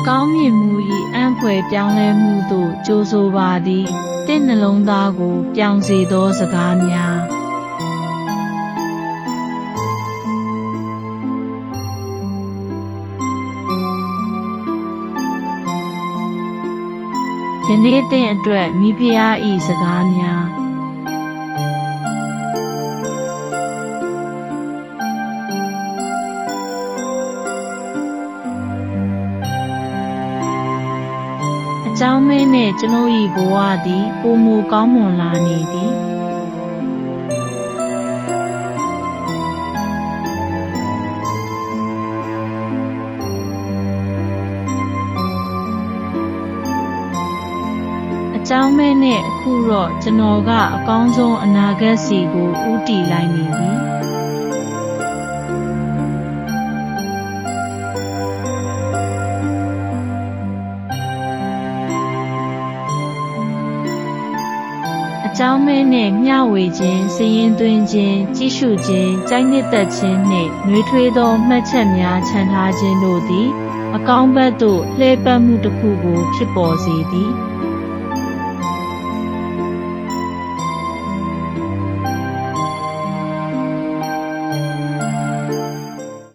ကောင်းမြင်မှု၏အံ့ဖွယ်ပြောင်းလဲမှုသို့ကြိုးဆိုပါသည်တင့်နှလုံးသားကိုပြောင်းစေသောစကားများယနေ့သင်အတွက်မိဖုရား၏စကားများအကြောင်းမဲနှင့်ကျွန်ုပ်၏ဘဝသည်ပိုမိုကောင်းမွန်လာနေသည်အကြောင်းမဲနှင့်အခုတော့ကျွန်တော်ကအကောင်းဆုံးအနာဂတ်စီကိုဦးတည်လိုက်နေပြီအကြောင်းမဲနှင့်မျှဝေခြင်းစည်ရင်းသွင်းခြင်းကြည့်ရှုခြင်းကြိုက်နှစ်သက်ခြင်းနှင့်နှွေးထွေးသောမှတ်ချက်များချန်ထားခြင်းတို့သည်အကောင်းဘက်သို့လှည့်ပတ်မှုတစ်ခုကိုဖြစ်ပေါ်စေသည်